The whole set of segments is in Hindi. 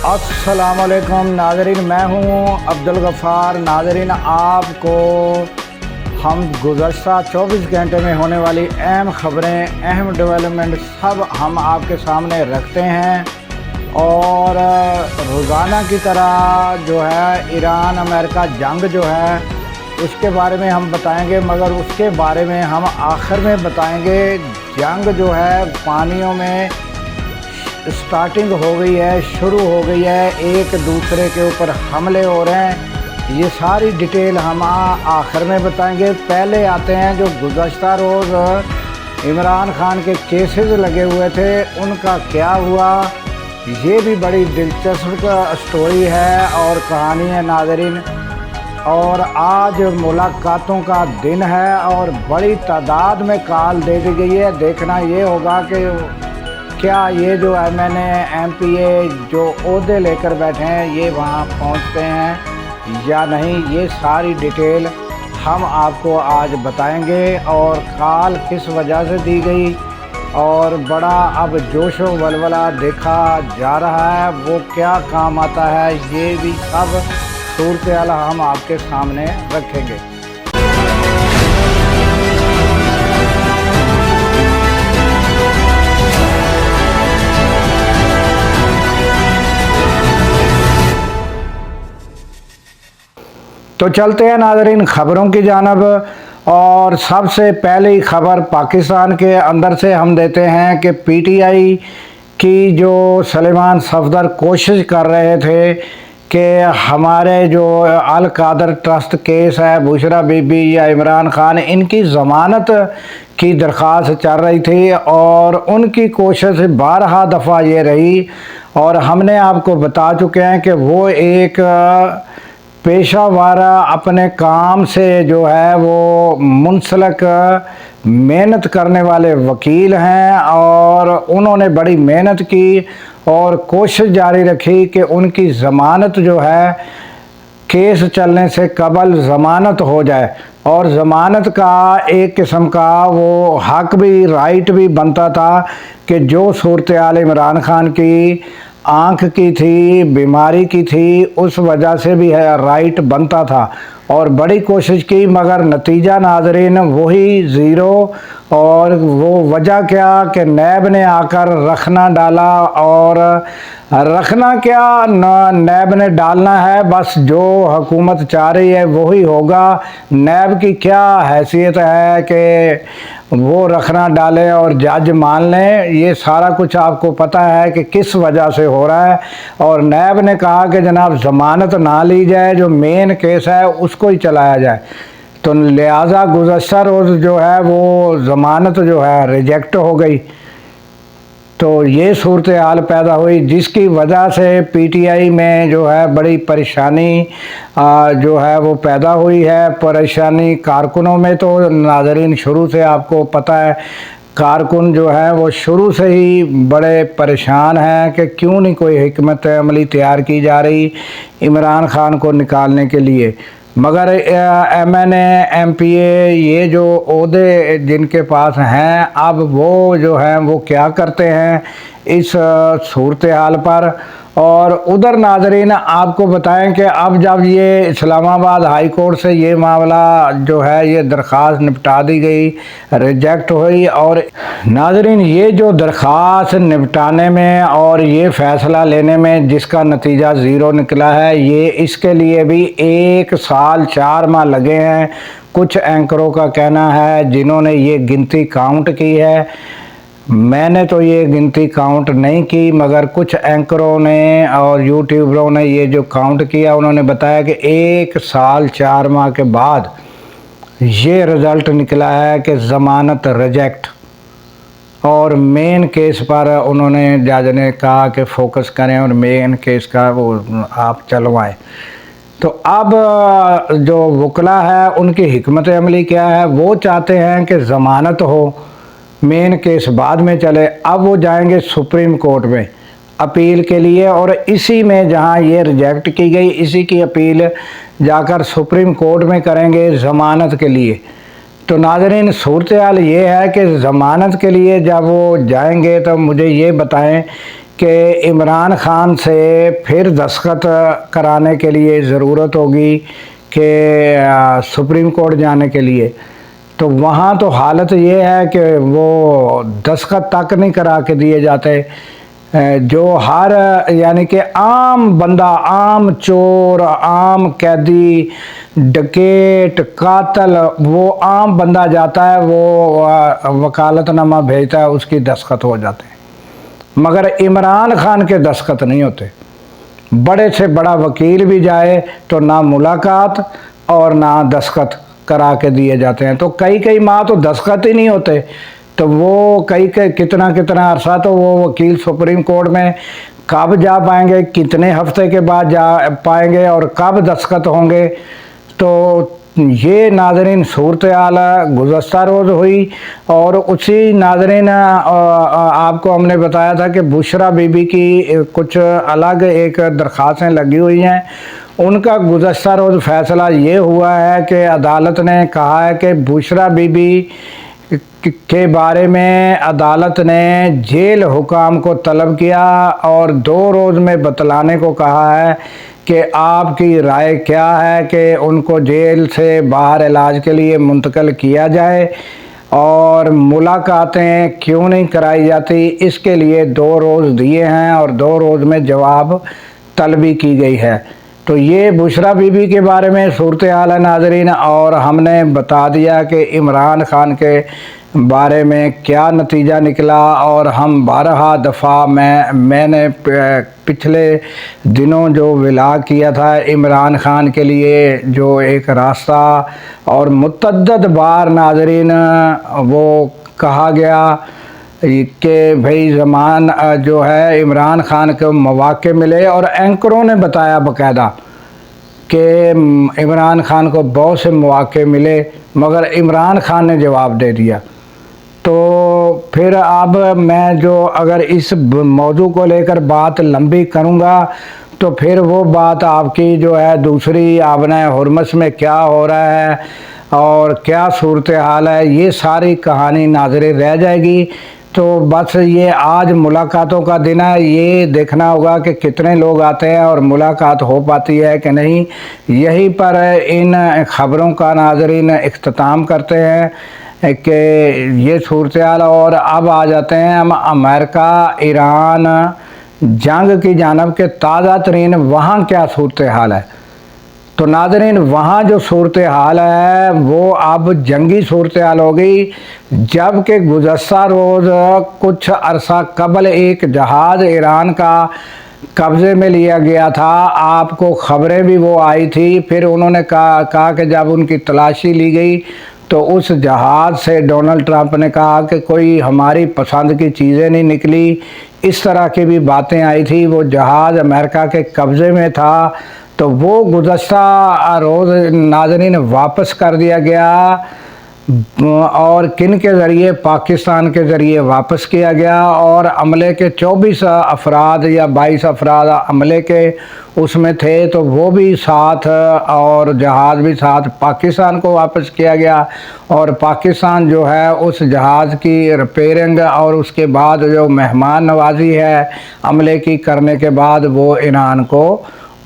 अस्सलामुअलैकुम नाज़रीन, मैं हूँ अब्दुल गफ़ार। नाज़रीन, आपको हम गुज़श्ता 24 घंटे में होने वाली अहम ख़बरें, अहम डेवलपमेंट सब हम आपके सामने रखते हैं। और रोज़ाना की तरह जो है ईरान अमेरिका जंग जो है उसके बारे में हम बताएंगे, मगर उसके बारे में हम आखिर में बताएंगे। जंग जो है पानियों में स्टार्टिंग हो गई है, शुरू हो गई है, एक दूसरे के ऊपर हमले हो रहे हैं। ये सारी डिटेल हम आखिर में बताएंगे। पहले आते हैं जो गुज़श्ता रोज़ इमरान खान के केसेस लगे हुए थे, उनका क्या हुआ। ये भी बड़ी दिलचस्प स्टोरी है और कहानी है नाज़रीन। और आज मुलाकातों का दिन है और बड़ी तादाद में कॉल दे दी गई है। देखना ये होगा कि क्या ये जो MPA जो ओहदे लेकर बैठे हैं ये वहाँ पहुँचते हैं या नहीं, ये सारी डिटेल हम आपको आज बताएंगे। और कॉल किस वजह से दी गई और बड़ा अब जोश व वलवला देखा जा रहा है, वो क्या काम आता है, ये भी सब सूरत-ए-हाल हम आपके सामने रखेंगे। तो चलते हैं नाज़रीन ख़बरों की जानिब। और सबसे पहली ख़बर पाकिस्तान के अंदर से हम देते हैं कि PTI की जो सलेमान सफदर कोशिश कर रहे थे कि हमारे जो अल कादर ट्रस्ट केस है, बुशरा बीबी या इमरान खान, इनकी ज़मानत की दरख्वास्त चल रही थी और उनकी कोशिश 12 दफ़ा ये रही। और हमने आपको बता चुके हैं कि वो एक पेशा वारा अपने काम से जो है वो मुंसलक मेहनत करने वाले वकील हैं और उन्होंने बड़ी मेहनत की और कोशिश जारी रखी कि उनकी ज़मानत जो है केस चलने से कबल ज़मानत हो जाए। और ज़मानत का एक किस्म का वो हक भी, राइट भी बनता था कि जो सूरत-ए-हाल इमरान खान की आँख की थी, बीमारी की थी, उस वजह से भी है राइट बनता था। और बड़ी कोशिश की मगर नतीजा नाज़रीन वही ज़ीरो। और वो वजह क्या कि नैब ने आकर रखना डाला। और रखना क्या, नैब ने डालना है, बस जो हुकूमत चाह रही है वही होगा। नैब की क्या हैसियत है कि वो रखना डालें और जज मान लें। ये सारा कुछ आपको पता है कि किस वजह से हो रहा है। और नैब ने कहा कि जनाब ज़मानत ना ली जाए, जो मेन केस है उसको ही चलाया जाए। तो लिहाजा गुज़श्ता रोज़ जो है वो ज़मानत जो है रिजेक्ट हो गई। तो ये सूरत हाल पैदा हुई जिसकी वजह से PTI में जो है बड़ी परेशानी जो है वो पैदा हुई है। परेशानी कारकुनों में तो नाज़रीन शुरू से आपको पता है, कारकुन जो है वो शुरू से ही बड़े परेशान हैं कि क्यों नहीं कोई हिकमत अमली तैयार की जा रही इमरान खान को निकालने के लिए। मगर MNA MPA ये जो ओहदे जिनके पास हैं, अब वो जो हैं वो क्या करते हैं इस सूरत हाल पर। और उधर नाज़रीन आपको बताएं कि अब जब ये इस्लामाबाद हाई कोर्ट से ये मामला जो है ये दरख्वास्त निपटा दी गई, रिजेक्ट हुई। और नाज़रीन ये जो दरख्वास्त निपटाने में और ये फ़ैसला लेने में जिसका नतीजा ज़ीरो निकला है, ये इसके लिए भी 1 साल 4 माह लगे हैं। कुछ एंकरों का कहना है जिन्होंने ये गिनती काउंट की है, मैंने तो ये गिनती काउंट नहीं की, मगर कुछ एंकरों ने और यूट्यूबरों ने ये जो काउंट किया, उन्होंने बताया कि 1 साल 4 माह के बाद ये रिज़ल्ट निकला है कि ज़मानत रिजेक्ट। और मेन केस पर उन्होंने जज ने कहा कि फोकस करें और मेन केस का वो आप चलवाएं। तो अब जो वकला है उनकी हिकमत अमली क्या है, वो चाहते हैं कि ज़मानत हो, मेन केस बाद में चले। अब वो जाएंगे सुप्रीम कोर्ट में अपील के लिए और इसी में जहां ये रिजेक्ट की गई इसी की अपील जाकर सुप्रीम कोर्ट में करेंगे ज़मानत के लिए। तो नाज़रीन सूरत हाल ये है कि ज़मानत के लिए जब वो जाएंगे तो मुझे ये बताएं कि इमरान खान से फिर दस्तखत कराने के लिए ज़रूरत होगी कि सुप्रीम कोर्ट जाने के लिए, तो वहाँ तो हालत ये है कि वो दस्तखत तक नहीं करा के दिए जाते। जो हर यानी कि आम बंदा, आम चोर, आम कैदी, डकैत, कातल, वो आम बंदा जाता है, वो वकालतनामा भेजता है, उसकी दस्तखत हो जाते हैं। मगर इमरान खान के दस्तखत नहीं होते। बड़े से बड़ा वकील भी जाए तो ना मुलाकात और ना दस्तखत करा के दिए जाते हैं। तो कई कई माह तो दस्तखत ही नहीं होते। तो वो कई कितना कितना अरसा तो वो वकील सुप्रीम कोर्ट में कब जा पाएंगे, कितने हफ्ते के बाद जा पाएंगे और कब दस्तखत होंगे। तो ये नाज़रीन सूरत हाल गुज़श्ता रोज़ हुई। और उसी नाज़रीन आपको हमने बताया था कि बुशरा बीबी की कुछ अलग एक दरख्वास्तें लगी हुई हैं। उनका गुज़श्ता रोज़ फ़ैसला ये हुआ है कि अदालत ने कहा है कि बुशरा बीबी के बारे में अदालत ने जेल हुकाम को तलब किया और 2 रोज़ में बतलाने को कहा है कि आपकी राय क्या है कि उनको जेल से बाहर इलाज के लिए मुंतकिल किया जाए और मुलाकातें क्यों नहीं कराई जाती, इसके लिए 2 रोज़ दिए हैं और 2 रोज़ में जवाब तलबी की गई है। तो ये बुशरा बीबी के बारे में सूरत हाल है नाज़रीन। और हमने बता दिया कि इमरान खान के बारे में क्या नतीजा निकला। और हम 12 दफ़ा मैंने पिछले दिनों जो विलाग किया था इमरान खान के लिए, जो एक रास्ता और मुतअद्दिद बार नाज़रीन वो कहा गया कि भाई ज़मान जो है इमरान खान को मौक़े मिले। और एंकरों ने बताया बाकायदा कि इमरान खान को बहुत से मौक़े मिले, मगर इमरान खान ने जवाब दे दिया। तो फिर अब मैं जो अगर इस मौजू को लेकर बात लंबी करूँगा तो फिर वो बात आपकी जो है दूसरी आबना हुरमस में क्या हो रहा है और क्या सूरत हाल है, ये सारी कहानी नाज़रीन रह जाएगी। तो बस ये आज मुलाकातों का दिन है, ये देखना होगा कि कितने लोग आते हैं और मुलाकात हो पाती है कि नहीं। यहीं पर इन ख़बरों का नाज़रीन इख्तिताम करते हैं कि ये सूरत हाल। और अब आ जाते हैं हम अमेरिका ईरान जंग की जानब के ताज़ा तरीन वहाँ क्या सूरत हाल है। तो नाज़रीन वहाँ जो सूरत हाल है वो अब जंगी सूरत हाल हो गई, जबकि गुज़श्ता रोज़ कुछ अरसा कबल एक जहाज़ ईरान का कब्ज़े में लिया गया था। आपको ख़बरें भी वो आई थी। फिर उन्होंने कहा कि जब उनकी तलाशी ली गई तो उस जहाज़ से डोनाल्ड ट्रंप ने कहा कि कोई हमारी पसंद की चीज़ें नहीं निकली। इस तरह की भी बातें आई थी। वो जहाज़ अमेरिका के कब्ज़े में था, तो वो गुज़श्ता रोज़ नाज़रीन वापस कर दिया गया। और किन के ज़रिए? पाकिस्तान के ज़रिए वापस किया गया। और अमले के 24 अफराद या 22 अफराद अमले के उसमें थे, तो वो भी साथ और जहाज़ भी साथ पाकिस्तान को वापस किया गया। और पाकिस्तान जो है उस जहाज़ की रिपेयरिंग और उसके बाद जो मेहमान नवाजी है अमले की करने के बाद वो ईरान को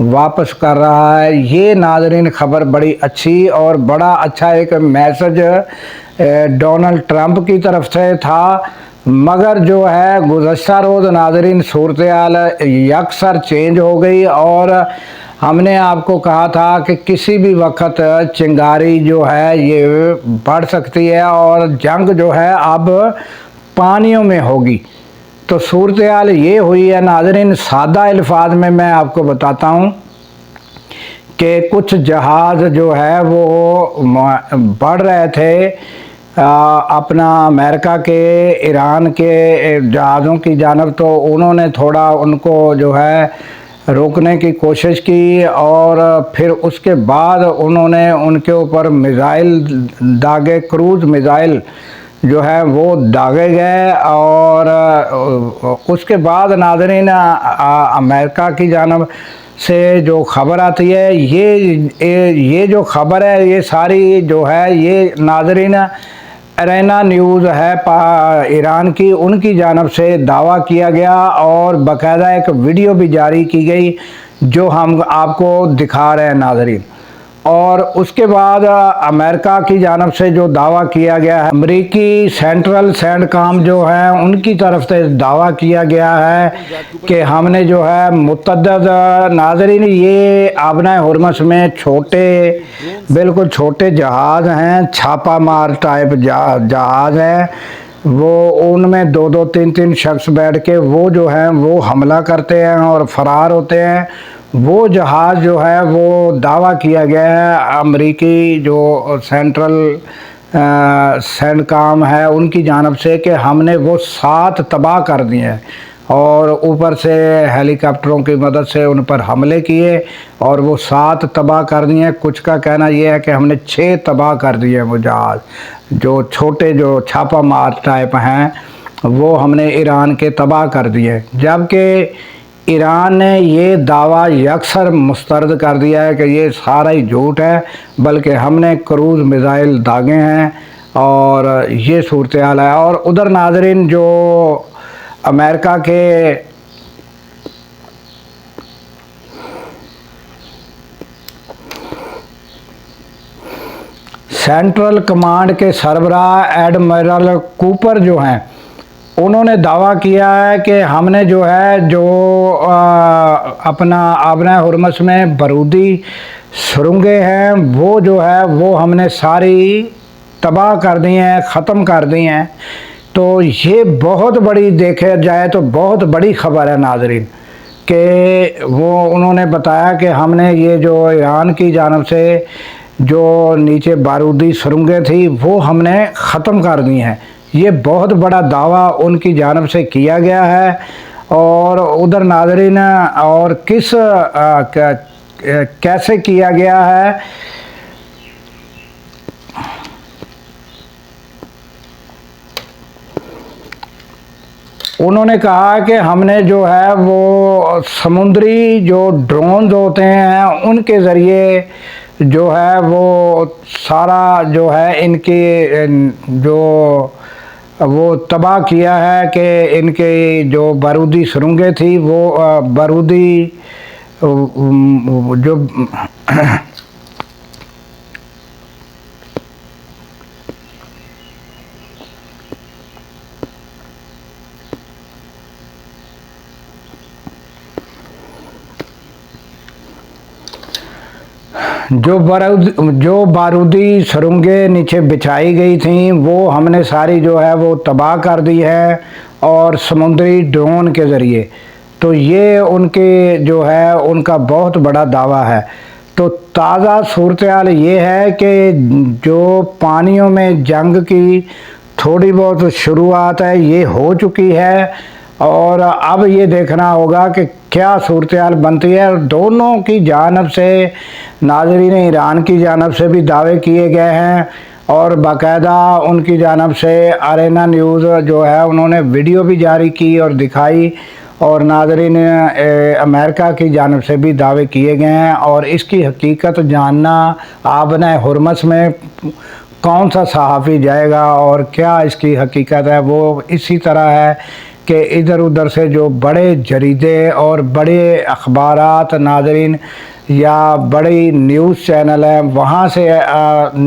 वापस कर रहा है। ये नाज़रीन ख़बर बड़ी अच्छी और बड़ा अच्छा एक मैसेज डोनाल्ड ट्रंप की तरफ से था। मगर जो है गुज़श्ता रोज़ नाज़रीन सूरत हाल यकसर चेंज हो गई। और हमने आपको कहा था कि किसी भी वक्त चिंगारी जो है ये बढ़ सकती है और जंग जो है अब पानियों में होगी। तो सूरत हाल ये हुई है नाज़रीन। सादा अल्फाज में मैं आपको बताता हूँ कि कुछ जहाज़ जो है वो बढ़ रहे थे अपना अमेरिका के ईरान के जहाज़ों की जानब, तो उन्होंने थोड़ा उनको जो है रोकने की कोशिश की। और फिर उसके बाद उन्होंने उनके ऊपर मिज़ाइल दागे, क्रूज़ मिज़ाइल जो है वो दागे गए। और उसके बाद नाज़रीन अमेरिका की जानब से जो ख़बर आती है ये जो ख़बर है ये सारी जो है ये नाज़रीन अरेना न्यूज़ है ईरान की, उनकी जानब से दावा किया गया और बाकायदा एक वीडियो भी जारी की गई जो हम आपको दिखा रहे हैं नाज़रीन। और उसके बाद अमेरिका की जानब से जो दावा किया गया है, अमरीकी सेंट्रल सैंडकॉम जो है उनकी तरफ से दावा किया गया है कि हमने जो है मुतअद्दिद नाज़रीन, ये आबना हुर्मुज़ में छोटे, बिल्कुल छोटे जहाज़ हैं, छापा मार टाइप जहाज़ हैं, वो उनमें दो दो तीन तीन शख्स बैठ के वो जो है वो हमला करते हैं और फ़रार होते हैं। वो जहाज़ जो है वो दावा किया गया है अमरीकी जो सेंट्रल सैंडकॉम है उनकी जानब से कि हमने वो 7 तबाह कर दिए हैं और ऊपर से हेलीकॉप्टरों की मदद से उन पर हमले किए और वो 7 तबाह कर दिए हैं। कुछ का कहना ये है कि हमने 6 तबाह कर दिए हैं। वो जहाज़ जो छोटे जो छापा मार टाइप हैं वो हमने ईरान के तबाह कर दिए, जबकि ईरान ने ये दावा यकसर मुस्तरद कर दिया है कि ये सारा ही झूठ है, बल्कि हमने क्रूज़ मिज़ाइल दागे हैं और ये सूरत हाल है। और उधर नाज़रीन जो अमेरिका के सेंट्रल कमांड के सरबराह एडमिरल कूपर जो हैं उन्होंने दावा किया है कि हमने जो है जो अपना आबना हुर्मुज़ में बारूदी सुरंगें हैं वो जो है वो हमने सारी तबाह कर दी हैं, ख़त्म कर दी हैं। तो ये बहुत बड़ी, देखा जाए तो बहुत बड़ी ख़बर है नाज़रीन कि वो उन्होंने बताया कि हमने ये जो ईरान की जानब से जो नीचे बारूदी सुरंगें थी वो हमने ख़त्म कर दी हैं। ये बहुत बड़ा दावा उनकी जानब से किया गया है। और उधर नाज़रीन और कैसे किया गया है, उन्होंने कहा कि हमने जो है वो समुद्री जो ड्रोन होते हैं उनके ज़रिए जो है वो सारा जो है इनके जो वो तबाह किया है कि इनके जो बारूदी सुरंगें थी वो बारूदी जो जो बारूदी सुरंगें नीचे बिछाई गई थी वो हमने सारी जो है वो तबाह कर दी है और समुद्री ड्रोन के ज़रिए। तो ये उनके जो है उनका बहुत बड़ा दावा है। तो ताज़ा सूरत हाल ये है कि जो पानियों में जंग की थोड़ी बहुत शुरुआत है ये हो चुकी है और अब ये देखना होगा कि क्या सूरत हाल बनती है। और दोनों की जानब से नाज़रीन, ईरान की जानब से भी दावे किए गए हैं और बाकायदा उनकी जानब से अरेना न्यूज़ जो है उन्होंने वीडियो भी जारी की और दिखाई। और नाज़रीन अमेरिका की जानब से भी दावे किए गए हैं। और इसकी हकीकत जानना, आबना हुर्मुज़ में कौन सा सहाफ़ी जाएगा और क्या इसकी हकीकत है, वो इसी तरह है कि इधर उधर से जो बड़े जरीदे और बड़े अखबारात नाज़रीन या बड़ी न्यूज़ चैनल हैं वहाँ से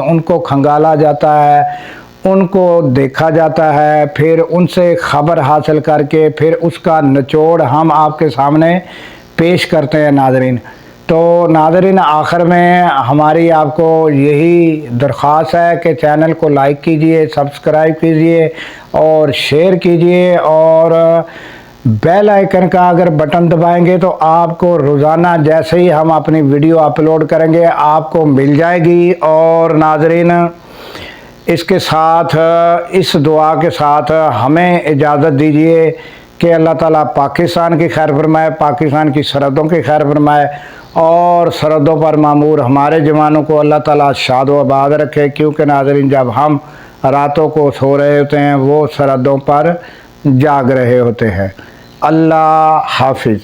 उनको खंगाला जाता है, उनको देखा जाता है, फिर उनसे ख़बर हासिल करके फिर उसका निचोड़ हम आपके सामने पेश करते हैं नाज़रीन। तो नाज़रीन आखिर में हमारी आपको यही दरख्वास्त है कि चैनल को लाइक कीजिए, सब्सक्राइब कीजिए और शेयर कीजिए और बेल आइकन का अगर बटन दबाएंगे तो आपको रोज़ाना जैसे ही हम अपनी वीडियो अपलोड करेंगे आपको मिल जाएगी। और नाज़रीन इसके साथ, इस दुआ के साथ हमें इजाज़त दीजिए कि अल्लाह ताला पाकिस्तान की खैर फरमाए, पाकिस्तान की सरहदों की खैर फरमाए और सरहदों पर मामूर हमारे जवानों को अल्लाह ताला शाद व आबाद रखे। क्योंकि नाज़रीन जब हम रातों को सो रहे होते हैं वो सरहदों पर जाग रहे होते हैं। अल्लाह हाफिज़।